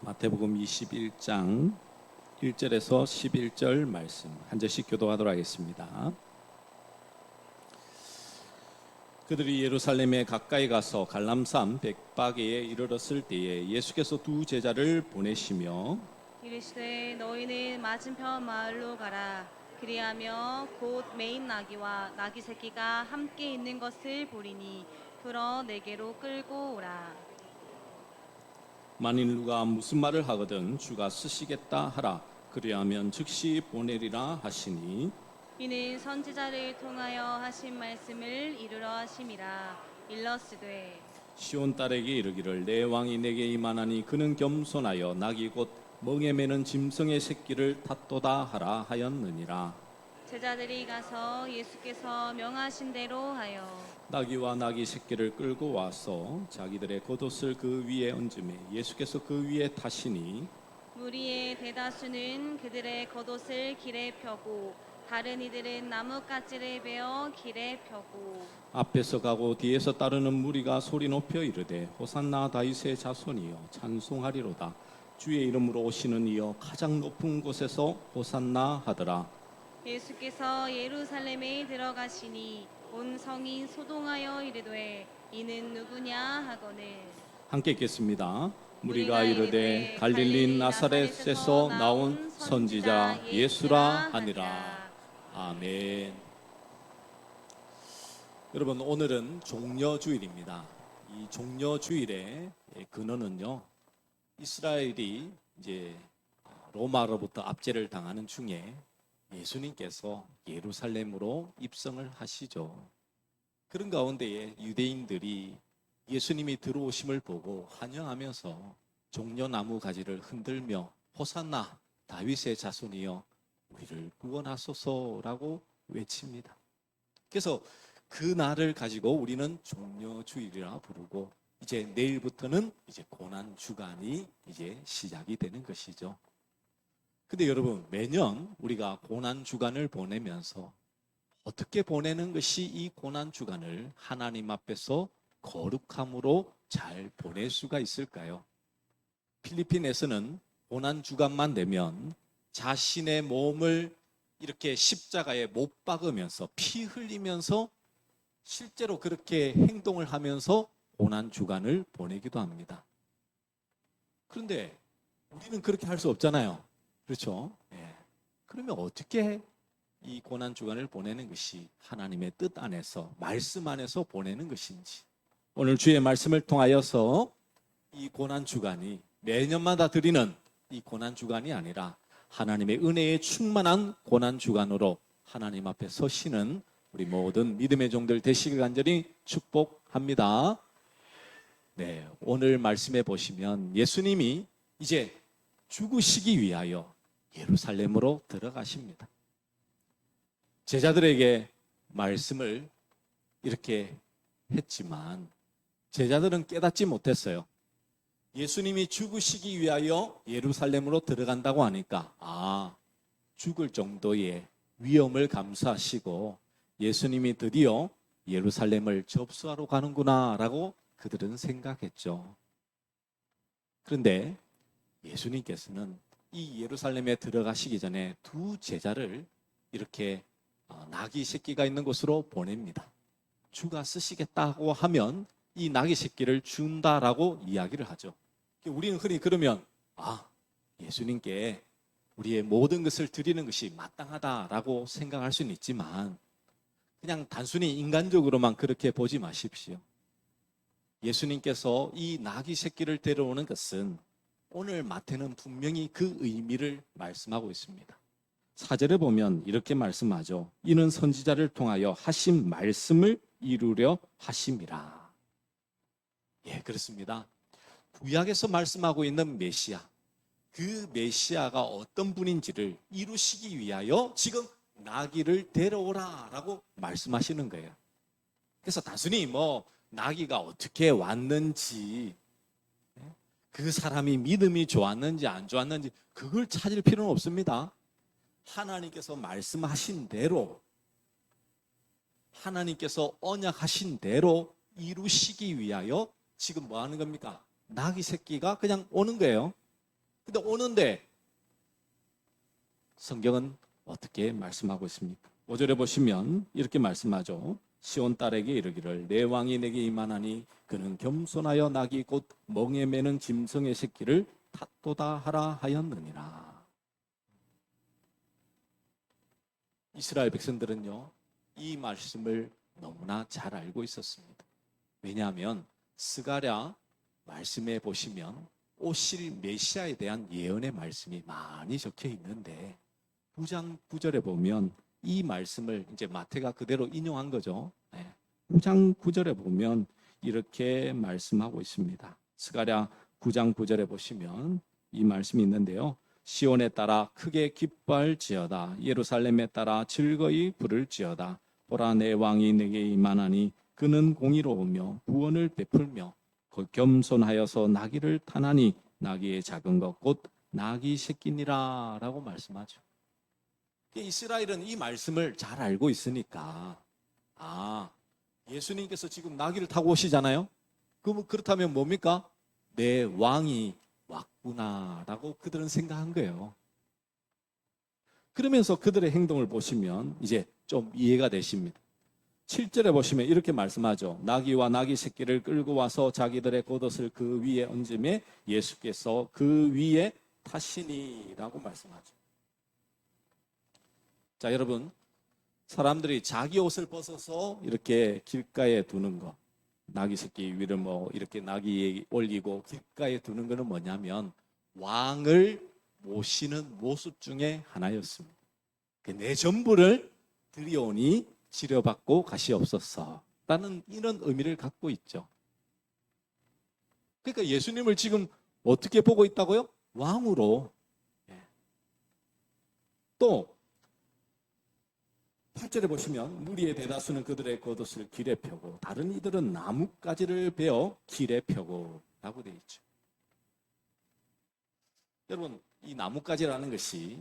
마태복음 21장 1절에서 11절 말씀 한 절씩 교도하도록 하겠습니다. 그들이 예루살렘에 가까이 가서 갈람산 백박에에 이르렀을 때에 예수께서 두 제자를 보내시며 이르시되 너희는 맞은편 마을로 가라. 그리하며 곧 매인 나귀와 나귀 새끼가 함께 있는 것을 보리니 풀어 내게로 끌고 오라. 만일 누가 무슨 말을 하거든 주가 쓰시겠다 하라. 그리하면 즉시 보내리라 하시니 이는 선지자를 통하여 하신 말씀을 이루려 하심이라. 일러스되 시온 딸에게 이르기를 내 왕이 내게 임하나니 그는 겸손하여 낙이 곧 멍에 매는 짐승의 새끼를 탔도다 하라 하였느니라. 제자들이 가서 예수께서 명하신 대로 하여 나귀와 나귀 새끼를 끌고 와서 자기들의 겉옷을 그 위에 얹음에 예수께서 그 위에 타시니 무리의 대다수는 그들의 겉옷을 길에 펴고 다른 이들은 나뭇가지를 베어 길에 펴고 앞에서 가고 뒤에서 따르는 무리가 소리 높여 이르되 호산나 다윗의 자손이여 찬송하리로다. 주의 이름으로 오시는 이여 가장 높은 곳에서 호산나 하더라. 예수께서 예루살렘에 들어가시니 온 성이 소동하여 이르되 이는 누구냐 하거늘 함께 읽겠습니다. 무리가 이르되 갈릴리 나사렛에서 나온 선지자 예수라 하니라. 아멘. 여러분, 오늘은 종려주일입니다. 이 종려주일의 근원은요, 이스라엘이 이제 로마로부터 압제를 당하는 중에 예수님께서 예루살렘으로 입성을 하시죠. 그런 가운데에 유대인들이 예수님이 들어오심을 보고 환영하면서 종려나무 가지를 흔들며 호산나 다윗의 자손이여 우리를 구원하소서라고 외칩니다. 그래서 그 날을 가지고 우리는 종려주일이라 부르고 이제 내일부터는 이제 고난 주간이 이제 시작이 되는 것이죠. 근데 여러분, 매년 우리가 고난 주간을 보내면서 어떻게 보내는 것이 이 고난 주간을 하나님 앞에서 거룩함으로 잘 보낼 수가 있을까요? 필리핀에서는 고난 주간만 되면 자신의 몸을 이렇게 십자가에 못 박으면서 피 흘리면서 실제로 그렇게 행동을 하면서 고난 주간을 보내기도 합니다. 그런데 우리는 그렇게 할 수 없잖아요. 그렇죠? 예. 그러면 어떻게 이 고난 주간을 보내는 것이 하나님의 뜻 안에서, 말씀 안에서 보내는 것인지, 오늘 주의 말씀을 통하여서 이 고난 주간이 매년마다 드리는 이 고난 주간이 아니라 하나님의 은혜에 충만한 고난 주간으로 하나님 앞에 서시는 우리 모든 믿음의 종들 되시길 간절히 축복합니다. 네, 오늘 말씀에 보시면 예수님이 이제 죽으시기 위하여 예루살렘으로 들어가십니다. 제자들에게 말씀을 이렇게 했지만 제자들은 깨닫지 못했어요. 예수님이 죽으시기 위하여 예루살렘으로 들어간다고 하니까 죽을 정도의 위험을 감수하시고 예수님이 드디어 예루살렘을 접수하러 가는구나 라고 그들은 생각했죠. 그런데 예수님께서는 이 예루살렘에 들어가시기 전에 두 제자를 이렇게 나귀 새끼가 있는 곳으로 보냅니다. 주가 쓰시겠다고 하면 이 나귀 새끼를 준다라고 이야기를 하죠. 우리는 흔히 그러면 예수님께 우리의 모든 것을 드리는 것이 마땅하다라고 생각할 수는 있지만 그냥 단순히 인간적으로만 그렇게 보지 마십시오. 예수님께서 이 나귀 새끼를 데려오는 것은 오늘 마태는 분명히 그 의미를 말씀하고 있습니다. 4절에 보면 이렇게 말씀하죠. 이는 선지자를 통하여 하신 말씀을 이루려 하심이라. 예, 그렇습니다. 구약에서 말씀하고 있는 메시아, 그 메시아가 어떤 분인지를 이루시기 위하여 지금 나귀를 데려오라라고 말씀하시는 거예요. 그래서 단순히 나귀가 어떻게 왔는지, 그 사람이 믿음이 좋았는지 안 좋았는지 그걸 찾을 필요는 없습니다. 하나님께서 말씀하신 대로, 하나님께서 언약하신 대로 이루시기 위하여 지금 뭐 하는 겁니까? 나귀 새끼가 그냥 오는 거예요. 근데 오는데 성경은 어떻게 말씀하고 있습니까? 5절에 보시면 이렇게 말씀하죠. 시온 딸에게 이르기를 내 왕이 내게 임하나니 그는 겸손하여 낙이 곧 멍에 매는 짐승의 새끼를 탓도다 하라 하였느니라. 이스라엘 백성들은요, 이 말씀을 너무나 잘 알고 있었습니다. 왜냐하면 스가랴 말씀에 보시면 오실 메시아에 대한 예언의 말씀이 많이 적혀 있는데 9장 9절에 보면 이 말씀을 이제 마태가 그대로 인용한 거죠. 9장 9절에 보면 이렇게 말씀하고 있습니다. 스가랴 9장 9절에 보시면 이 말씀이 있는데요. 시온에 따라 크게 기뻐할지어다. 예루살렘에 따라 즐거이 부를지어다. 보라 내 왕이 내게 임하나니 그는 공의로우며 구원을 베풀며 겸손하여서 나귀를 타나니 나귀의 작은 것 곧 나귀 새끼니라 라고 말씀하죠. 이스라엘은 이 말씀을 잘 알고 있으니까 예수님께서 지금 나귀를 타고 오시잖아요. 그렇다면 뭡니까? 내 왕이 왔구나라고 그들은 생각한 거예요. 그러면서 그들의 행동을 보시면 이제 좀 이해가 되십니다. 7절에 보시면 이렇게 말씀하죠. 나귀와 나귀 새끼를 끌고 와서 자기들의 겉옷을 그 위에 얹음에 예수께서 그 위에 타시니라고 말씀하죠. 자, 여러분, 사람들이 자기 옷을 벗어서 이렇게 길가에 두는 거, 나귀 새끼 위를 이렇게 나귀에 올리고 길가에 두는 것은 뭐냐면 왕을 모시는 모습 중에 하나였습니다. 내 전부를 드리오니 치료받고 가시옵소서 라는 이런 의미를 갖고 있죠. 그러니까 예수님을 지금 어떻게 보고 있다고요? 왕으로. 또 8절에 보시면 무리의 대다수는 그들의 겉옷을 길에 펴고 다른 이들은 나뭇가지를 베어 길에 펴고 라고 되어 있죠. 여러분, 이 나뭇가지라는 것이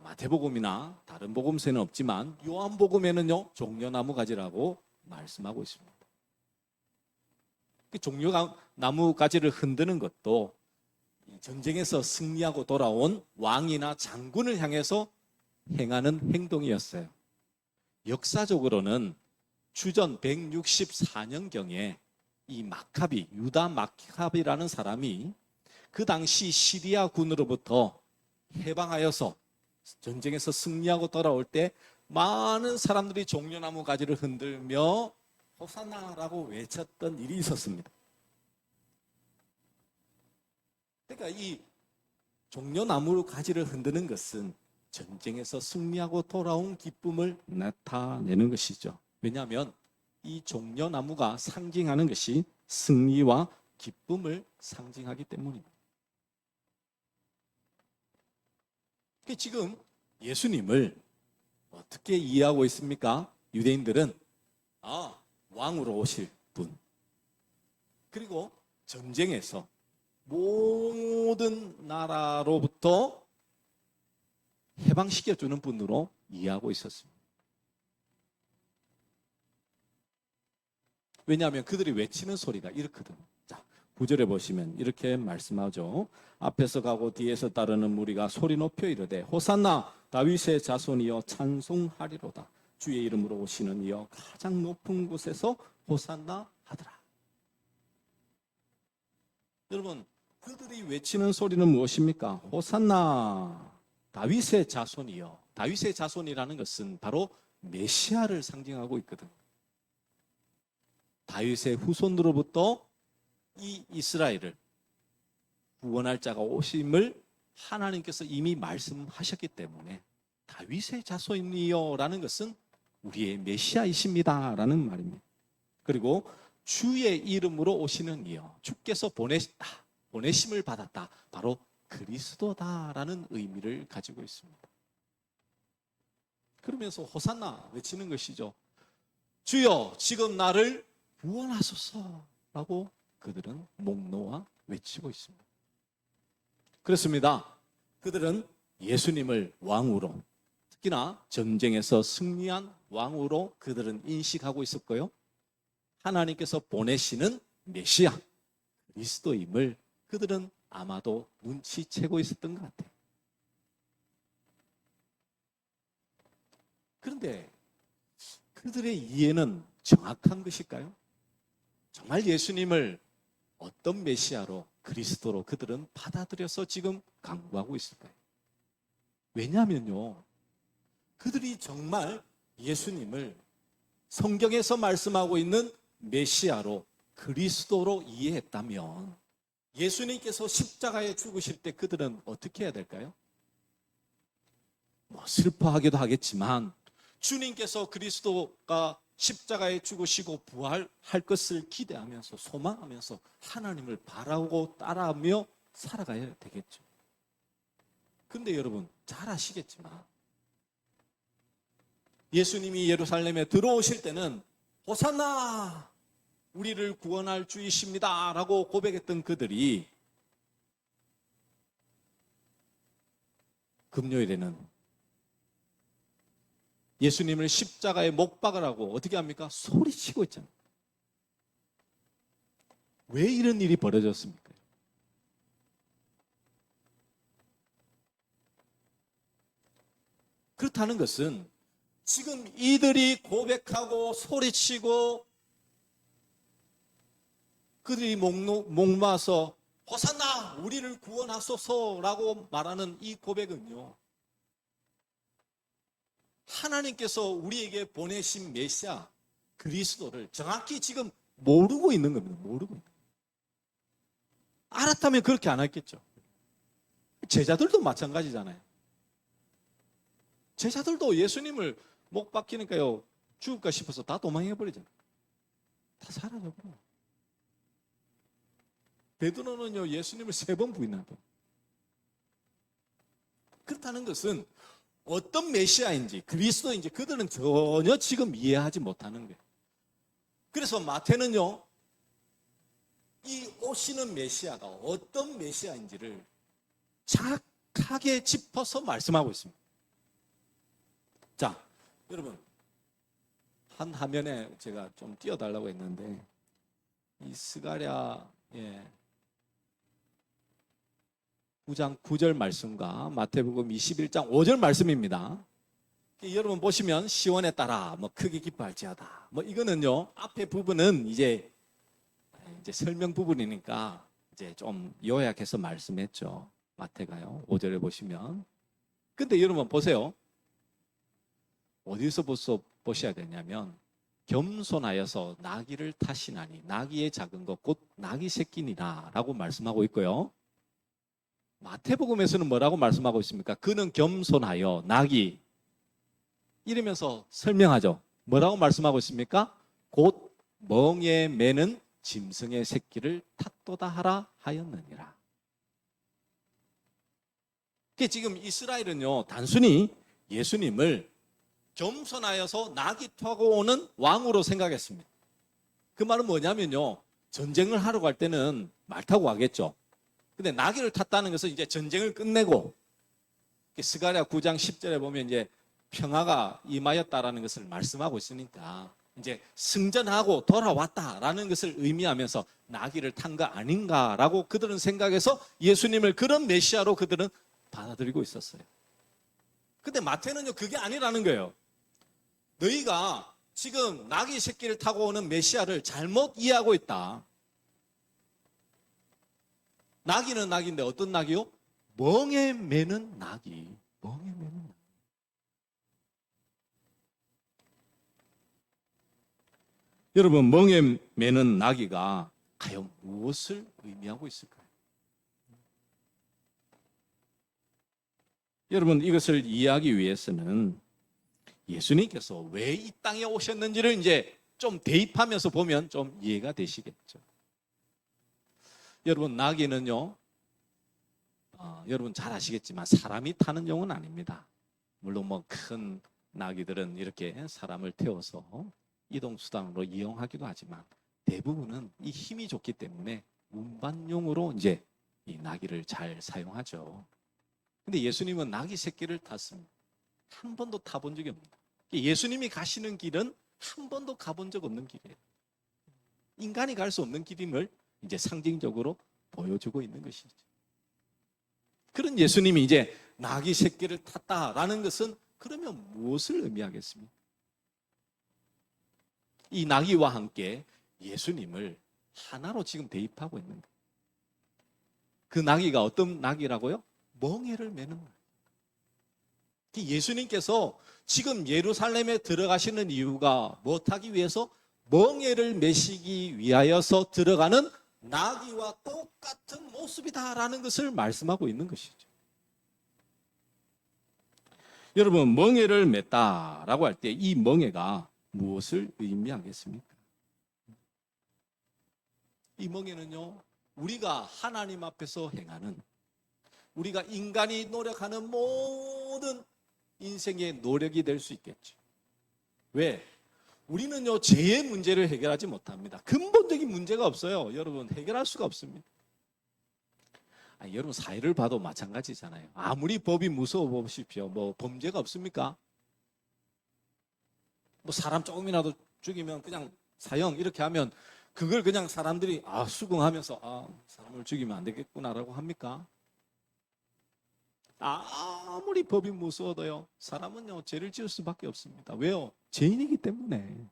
마태복음이나 다른 복음서에는 없지만 요한복음에는요 종려나무 가지라고 말씀하고 있습니다. 종려나무 가지를 흔드는 것도 전쟁에서 승리하고 돌아온 왕이나 장군을 향해서 행하는 행동이었어요. 역사적으로는 주전 164년경에 이 마카비, 유다 마카비라는 사람이 그 당시 시리아 군으로부터 해방하여서 전쟁에서 승리하고 돌아올 때 많은 사람들이 종려나무 가지를 흔들며 호산나라고 외쳤던 일이 있었습니다. 그러니까 이 종려나무 가지를 흔드는 것은 전쟁에서 승리하고 돌아온 기쁨을 나타내는 것이죠. 왜냐하면 이 종려나무가 상징하는 것이 승리와 기쁨을 상징하기 때문입니다. 지금 예수님을 어떻게 이해하고 있습니까? 유대인들은 왕으로 오실 분, 그리고 전쟁에서 모든 나라로부터 해방시켜주는 분으로 이해하고 있었습니다. 왜냐하면 그들이 외치는 소리가 이렇거든요. 자, 9절에 보시면 이렇게 말씀하죠. 앞에서 가고 뒤에서 따르는 무리가 소리 높여 이르되 호산나 다윗의 자손이여 찬송하리로다. 주의 이름으로 오시는 이여 가장 높은 곳에서 호산나 하더라. 여러분, 그들이 외치는 소리는 무엇입니까? 호산나 다윗의 자손이여. 다윗의 자손이라는 것은 바로 메시아를 상징하고 있거든요. 다윗의 후손으로부터 이 이스라엘을 구원할 자가 오심을 하나님께서 이미 말씀하셨기 때문에 다윗의 자손이여 라는 것은 우리의 메시아이십니다 라는 말입니다. 그리고 주의 이름으로 오시는 이여, 주께서 보내셨다, 보내심을 받았다, 바로 그리스도다라는 의미를 가지고 있습니다. 그러면서 호산나 외치는 것이죠. 주여 지금 나를 구원하소서라고 그들은 목 놓아 외치고 있습니다. 그렇습니다. 그들은 예수님을 왕으로, 특히나 전쟁에서 승리한 왕으로 그들은 인식하고 있었고요. 하나님께서 보내시는 메시아 그리스도임을 그들은 아마도 눈치채고 있었던 것 같아요. 그런데 그들의 이해는 정확한 것일까요? 정말 예수님을 어떤 메시아로, 그리스도로 그들은 받아들여서 지금 강구하고 있을까요? 왜냐하면요, 그들이 정말 예수님을 성경에서 말씀하고 있는 메시아로, 그리스도로 이해했다면 예수님께서 십자가에 죽으실 때 그들은 어떻게 해야 될까요? 슬퍼하기도 하겠지만 주님께서 그리스도가 십자가에 죽으시고 부활할 것을 기대하면서 소망하면서 하나님을 바라고 따라하며 살아가야 되겠죠. 근데 여러분 잘 아시겠지만 예수님이 예루살렘에 들어오실 때는 호산나 우리를 구원할 주이십니다 라고 고백했던 그들이 금요일에는 예수님을 십자가에 못 박으라고 어떻게 합니까? 소리치고 있잖아요. 왜 이런 일이 벌어졌습니까? 그렇다는 것은 지금 이들이 고백하고 소리치고 그들이 목마서 호산나 우리를 구원하소서라고 말하는 이 고백은요, 하나님께서 우리에게 보내신 메시아 그리스도를 정확히 지금 모르고 있는 겁니다. 모르고 있는 거예요. 알았다면 그렇게 안 했겠죠. 제자들도 마찬가지잖아요. 제자들도 예수님을 못 박히니까요 죽을까 싶어서 다 도망해버리잖아요. 다 사라져버려요. 베드로는요 예수님을 3번 부인하고. 그렇다는 것은 어떤 메시아인지 그리스도인지 그들은 전혀 지금 이해하지 못하는 거예요. 그래서 마태는요 이 오시는 메시아가 어떤 메시아인지를 정확하게 짚어서 말씀하고 있습니다. 자, 여러분 한 화면에 제가 좀 띄워달라고 했는데 이 스가랴의 9장 9절 말씀과 마태복음 21장 5절 말씀입니다. 여러분 보시면 시온에 따라 크게 기뻐할지어다. 이거는요 앞에 부분은 이제 설명 부분이니까 이제 좀 요약해서 말씀했죠. 마태가요 5절에 보시면. 근데 여러분 보세요. 어디서 보셔야 되냐면 겸손하여서 나귀를 타시나니 나귀의 작은 것 곧 나귀 새끼니라 라고 말씀하고 있고요. 마태복음에서는 뭐라고 말씀하고 있습니까? 그는 겸손하여 나귀 이러면서 설명하죠. 뭐라고 말씀하고 있습니까? 곧 멍에 매는 짐승의 새끼를 탔도다 하라 하였느니라. 지금 이스라엘은요 단순히 예수님을 겸손하여서 나귀 타고 오는 왕으로 생각했습니다. 그 말은 뭐냐면요 전쟁을 하러 갈 때는 말 타고 가겠죠. 근데 나귀를 탔다는 것은 이제 전쟁을 끝내고 스가랴 9장 10절에 보면 이제 평화가 임하였다라는 것을 말씀하고 있으니까 이제 승전하고 돌아왔다라는 것을 의미하면서 나귀를 탄 거 아닌가라고 그들은 생각해서 예수님을 그런 메시아로 그들은 받아들이고 있었어요. 근데 마태는요 그게 아니라는 거예요. 너희가 지금 나귀 새끼를 타고 오는 메시아를 잘못 이해하고 있다. 나귀는 나귀인데 어떤 나귀요? 멍에 매는 나귀. 멍에 매는 나귀. 여러분 멍에 매는 나귀가 과연 무엇을 의미하고 있을까요? 여러분 이것을 이해하기 위해서는 예수님께서 왜 이 땅에 오셨는지를 이제 좀 대입하면서 보면 좀 이해가 되시겠죠. 여러분 나귀는요 여러분 잘 아시겠지만 사람이 타는 용은 아닙니다. 물론 큰 나귀들은 이렇게 사람을 태워서 이동수단으로 이용하기도 하지만 대부분은 이 힘이 좋기 때문에 운반용으로 이제 이 나귀를 잘 사용하죠. 근데 예수님은 나귀 새끼를 탔습니다. 한 번도 타본 적이 없습니다. 예수님이 가시는 길은 한 번도 가본 적 없는 길이에요. 인간이 갈 수 없는 길임을 이제 상징적으로 보여주고 있는 것이죠. 그런 예수님이 이제 나귀 새끼를 탔다라는 것은 그러면 무엇을 의미하겠습니까? 이 나귀와 함께 예수님을 하나로 지금 대입하고 있는 거예요. 그 나귀가 어떤 나귀라고요? 멍에를 매는 거예요. 예수님께서 지금 예루살렘에 들어가시는 이유가 무엇하기 위해서? 멍에를 매시기 위하여서 들어가는 나귀와 똑같은 모습이다라는 것을 말씀하고 있는 것이죠. 여러분, 멍에를 맸다라고 할 때 이 멍에가 무엇을 의미하겠습니까? 이 멍에는요, 우리가 하나님 앞에서 행하는, 우리가 인간이 노력하는 모든 인생의 노력이 될 수 있겠죠. 왜? 우리는요, 죄의 문제를 해결하지 못합니다. 근본적인 문제가 없어요. 여러분, 해결할 수가 없습니다. 여러분, 사회를 봐도 마찬가지잖아요. 아무리 법이 무서워 보십시오. 뭐 범죄가 없습니까? 뭐 사람 조금이라도 죽이면 그냥 사형 이렇게 하면 그걸 그냥 사람들이 수긍하면서 사람을 죽이면 안 되겠구나라고 합니까? 아무리 법이 무서워도요, 사람은요 죄를 지을 수밖에 없습니다. 왜요? 죄인이기 때문에.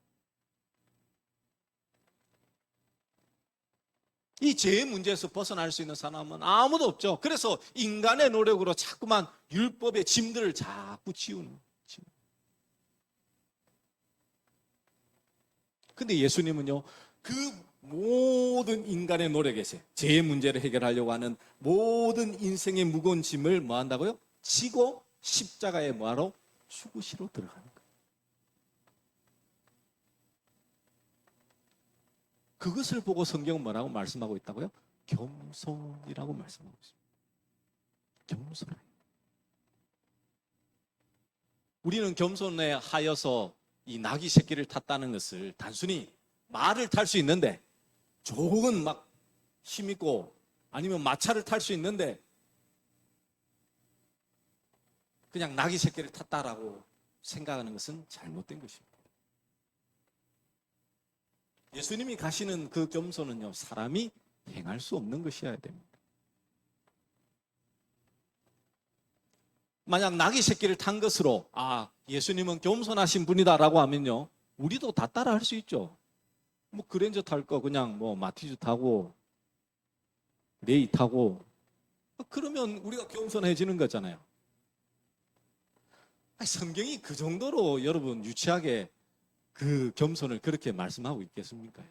이 죄의 문제에서 벗어날 수 있는 사람은 아무도 없죠. 그래서 인간의 노력으로 자꾸만 율법의 짐들을 자꾸 지우는. 근데 예수님은요, 그 모든 인간의 노력에서 죄의 문제를 해결하려고 하는 모든 인생의 무거운 짐을 뭐 한다고요? 지고 십자가에 뭐하러? 죽으시러 들어가는 거예요. 그것을 보고 성경은 뭐라고 말씀하고 있다고요? 겸손이라고 말씀하고 있습니다. 겸손해. 우리는 겸손해 하여서 이 나귀 새끼를 탔다는 것을 단순히 말을 탈 수 있는데, 조금 막 힘있고 아니면 마차를 탈 수 있는데 그냥 나귀 새끼를 탔다라고 생각하는 것은 잘못된 것입니다. 예수님이 가시는 그 겸손은요, 사람이 행할 수 없는 것이어야 됩니다. 만약 나귀 새끼를 탄 것으로 예수님은 겸손하신 분이다라고 하면요, 우리도 다 따라 할 수 있죠. 뭐 그랜저 탈 거 그냥 뭐 마티즈 타고 레이 타고 그러면 우리가 겸손해지는 거잖아요. 성경이 그 정도로 여러분 유치하게 그 겸손을 그렇게 말씀하고 있겠습니까?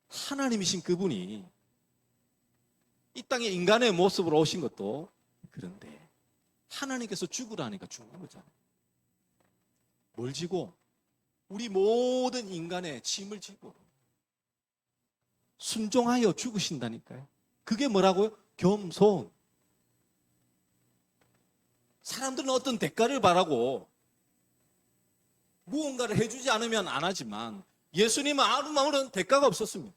하나님이신 그분이 이 땅에 인간의 모습으로 오신 것도 그런데 하나님께서 죽으라니까 죽는 거잖아요. 뭘 지고? 우리 모든 인간의 짐을 지고 순종하여 죽으신다니까요. 그게 뭐라고요? 겸손. 사람들은 어떤 대가를 바라고 무언가를 해주지 않으면 안 하지만 예수님은 아무런 대가가 없었습니다.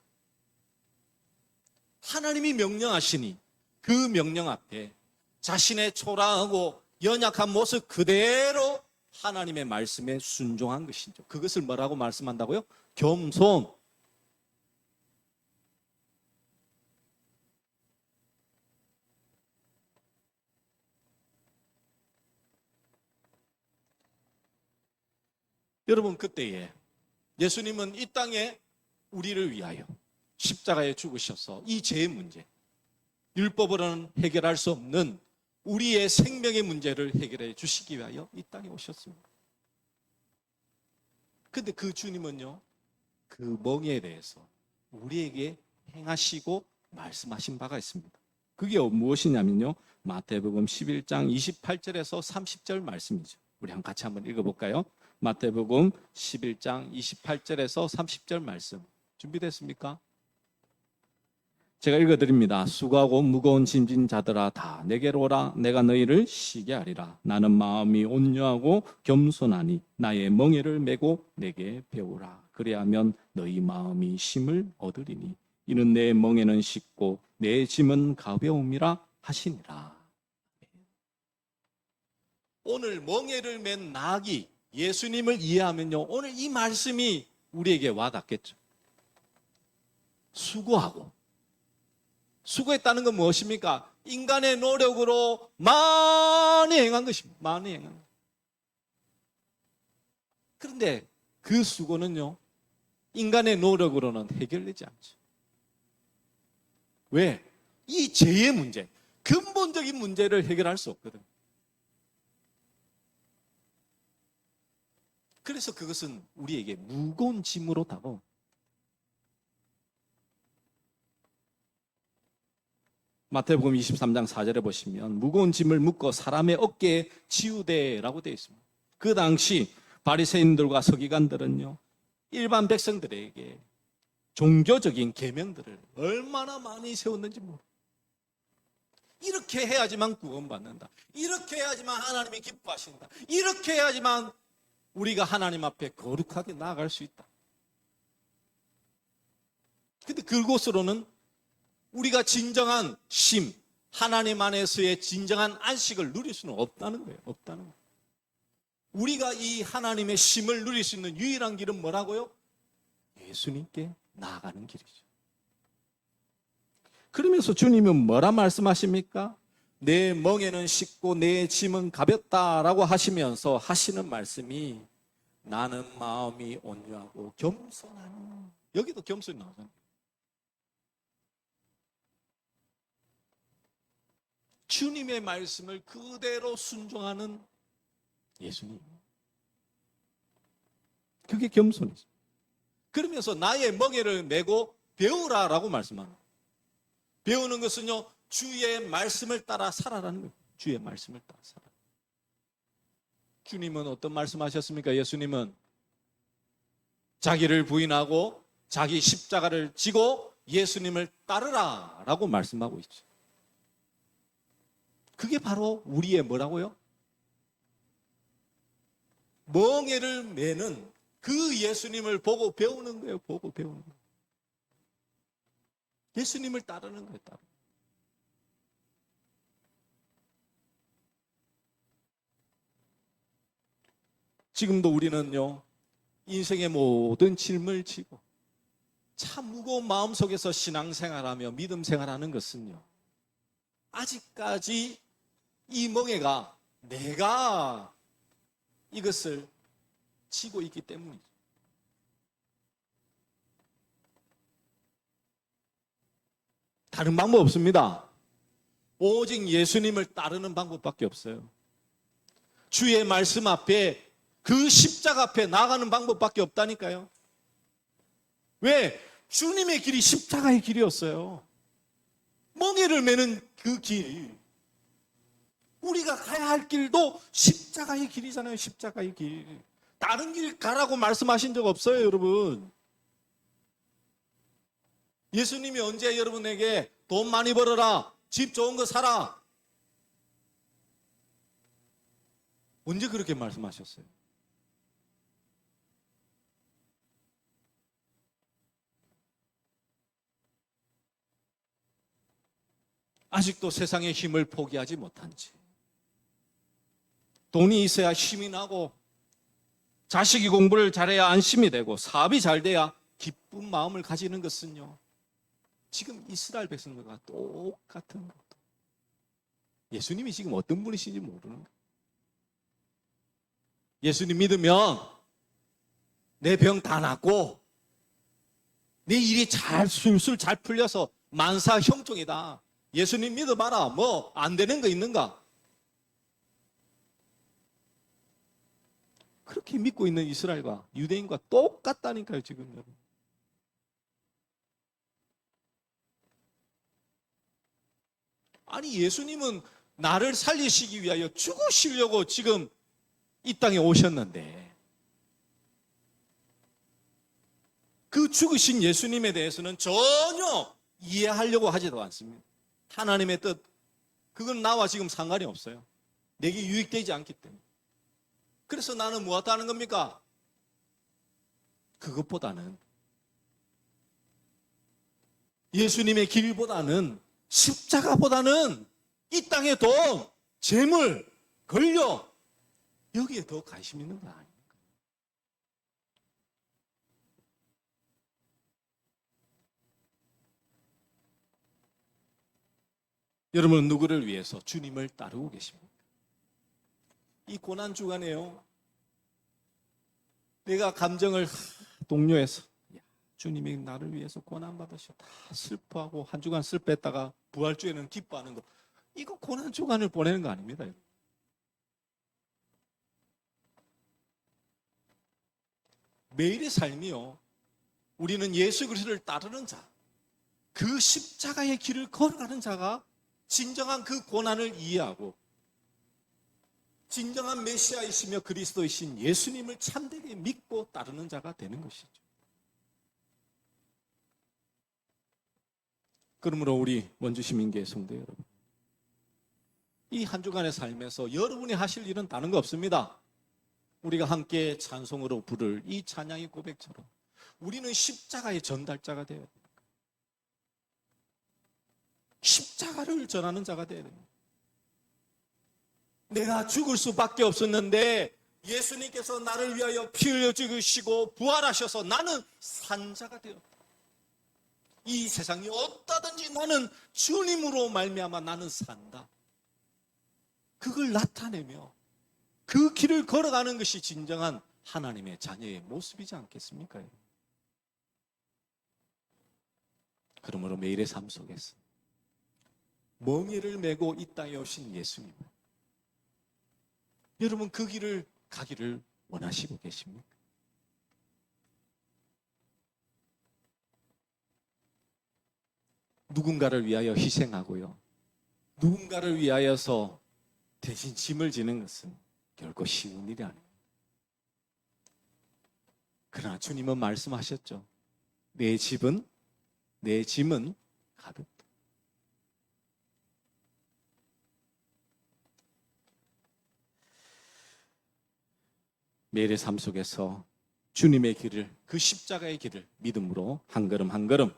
하나님이 명령하시니 그 명령 앞에 자신의 초라하고 연약한 모습 그대로 하나님의 말씀에 순종한 것이죠. 그것을 뭐라고 말씀한다고요? 겸손. 여러분, 그때에 예수님은 이 땅에 우리를 위하여 십자가에 죽으셔서 이 죄의 문제, 율법으로는 해결할 수 없는 우리의 생명의 문제를 해결해 주시기 위하여 이 땅에 오셨습니다. 근데 그 주님은요, 그 멍에에 대해서 우리에게 행하시고 말씀하신 바가 있습니다. 그게 무엇이냐면요, 마태복음 11장 28절에서 30절 말씀이죠. 우리 같이 한번 읽어볼까요? 마태복음 11장 28절에서 30절 말씀 준비됐습니까? 제가 읽어드립니다. 수고하고 무거운 짐진 자들아 다 내게로 오라. 내가 너희를 쉬게 하리라. 나는 마음이 온유하고 겸손하니 나의 멍에를 메고 내게 배우라. 그리하면 너희 마음이 쉼을 얻으리니 이는 내 멍에는 쉽고 내 짐은 가벼움이라 하시니라. 오늘 멍에를 맨 나귀 예수님을 이해하면요, 오늘 이 말씀이 우리에게 와닿겠죠. 수고하고 수고했다는 건 무엇입니까? 인간의 노력으로 많이 행한 것입니다. 많이 행한 것. 그런데 그 수고는요, 인간의 노력으로는 해결되지 않죠. 왜? 이 죄의 문제, 근본적인 문제를 해결할 수 없거든. 그래서 그것은 우리에게 무거운 짐으로 다가온. 마태복음 23장 4절에 보시면 무거운 짐을 묶어 사람의 어깨에 치우되라고 되어 있습니다. 그 당시 바리새인들과 서기관들은요, 일반 백성들에게 종교적인 계명들을 얼마나 많이 세웠는지 모르. 이렇게 해야지만 구원받는다. 이렇게 해야지만 하나님이 기뻐하신다. 이렇게 해야지만 우리가 하나님 앞에 거룩하게 나아갈 수 있다. 근데 그곳으로는 우리가 진정한 쉼, 하나님 안에서의 진정한 안식을 누릴 수는 없다는 거예요. 없다는 거예요. 우리가 이 하나님의 쉼을 누릴 수 있는 유일한 길은 뭐라고요? 예수님께 나아가는 길이죠. 그러면서 주님은 뭐라 말씀하십니까? 내 멍에는 쉽고 내 짐은 가볍다라고 하시면서 하시는 말씀이 나는 마음이 온유하고 겸손하니. 여기도 겸손이 나오잖아요. 주님의 말씀을 그대로 순종하는 예수님. 그게 겸손이죠. 그러면서 나의 멍에를 메고 배우라라고 말씀합니다. 배우는 것은요, 주의 말씀을 따라 살아라는 거예요. 주의 말씀을 따라 살아. 주님은 어떤 말씀하셨습니까? 예수님은 자기를 부인하고 자기 십자가를 지고 예수님을 따르라라고 말씀하고 있죠. 그게 바로 우리의 뭐라고요? 멍에를 매는 그 예수님을 보고 배우는 거예요. 보고 배우는 거예요. 예수님을 따르는 거예요. 따르는. 지금도 우리는요, 인생의 모든 짐을 지고 참 무거운 마음속에서 신앙생활하며 믿음생활하는 것은요, 아직까지 이 멍에가 내가 이것을 지고 있기 때문이죠. 다른 방법 없습니다. 오직 예수님을 따르는 방법밖에 없어요. 주의 말씀 앞에, 그 십자가 앞에 나가는 방법밖에 없다니까요. 왜? 주님의 길이 십자가의 길이었어요. 멍에를 매는 그 길. 우리가 가야 할 길도 십자가의 길이잖아요. 십자가의 길. 다른 길 가라고 말씀하신 적 없어요, 여러분. 예수님이 언제 여러분에게 돈 많이 벌어라, 집 좋은 거 사라, 언제 그렇게 말씀하셨어요? 아직도 세상의 힘을 포기하지 못한 채, 돈이 있어야 힘이 나고, 자식이 공부를 잘해야 안심이 되고, 사업이 잘 돼야 기쁜 마음을 가지는 것은요, 지금 이스라엘 백성들과 똑같은 것. 예수님이 지금 어떤 분이신지 모르는 거예요. 예수님 믿으면 내 병 다 낫고 내 일이 잘 술술 잘 풀려서 만사 형통이다. 예수님 믿어봐라. 뭐 안 되는 거 있는가? 그렇게 믿고 있는 이스라엘과 유대인과 똑같다니까요, 지금 여러분. 아니, 예수님은 나를 살리시기 위하여 죽으시려고 지금 이 땅에 오셨는데, 그 죽으신 예수님에 대해서는 전혀 이해하려고 하지도 않습니다. 하나님의 뜻, 그건 나와 지금 상관이 없어요. 내게 유익되지 않기 때문에. 그래서 나는 무엇 하는 겁니까? 그것보다는, 예수님의 길보다는, 십자가보다는 이 땅의 돈, 재물, 권력, 여기에 더 관심 있는 거 아닙니까? 여러분은 누구를 위해서 주님을 따르고 계십니까? 이 고난 주간에요, 내가 감정을 동요해서 주님이 나를 위해서 고난 받으셔 다 슬퍼하고 한 주간 슬퍼했다가 부활주에는 기뻐하는 거, 이거 고난 주간을 보내는 거 아닙니다. 매일의 삶이요, 우리는 예수 그리스도를 따르는 자, 그 십자가의 길을 걸어가는 자가 진정한 그 고난을 이해하고 진정한 메시아이시며 그리스도이신 예수님을 참되게 믿고 따르는 자가 되는 것이죠. 그러므로 우리 원주시민교회 성도 여러분, 이 한 주간의 삶에서 여러분이 하실 일은 다른 거 없습니다. 우리가 함께 찬송으로 부를 이 찬양의 고백처럼 우리는 십자가의 전달자가 되어야 됩니다. 십자가를 전하는 자가 되어야 됩니다. 내가 죽을 수밖에 없었는데 예수님께서 나를 위하여 피 흘려 죽으시고 부활하셔서 나는 산 자가 되었다. 이 세상이 어떠든지 나는 주님으로 말미암아 나는 산다. 그걸 나타내며 그 길을 걸어가는 것이 진정한 하나님의 자녀의 모습이지 않겠습니까? 그러므로 매일의 삶 속에서 멍에를 메고 이 땅에 오신 예수님, 여러분 그 길을 가기를 원하시고 계십니까? 누군가를 위하여 희생하고요, 누군가를 위하여서 대신 짐을 지는 것은 결코 쉬운 일이 아닙니다. 그러나 주님은 말씀하셨죠. 내 짐은 가볍다. 매일의 삶 속에서 주님의 길을, 그 십자가의 길을 믿음으로 한 걸음 한 걸음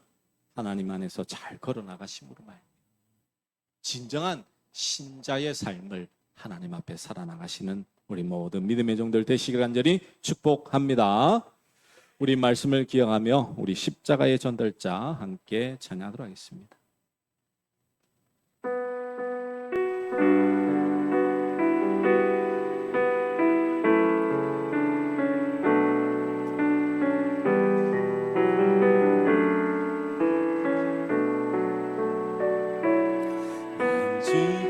하나님 안에서 잘 걸어 나가심으로 말이에요, 진정한 신자의 삶을 하나님 앞에 살아나가시는 우리 모든 믿음의 종들 되시길 간절히 축복합니다. 우리 말씀을 기억하며 우리 십자가의 전달자 함께 찬양하도록 하겠습니다. 주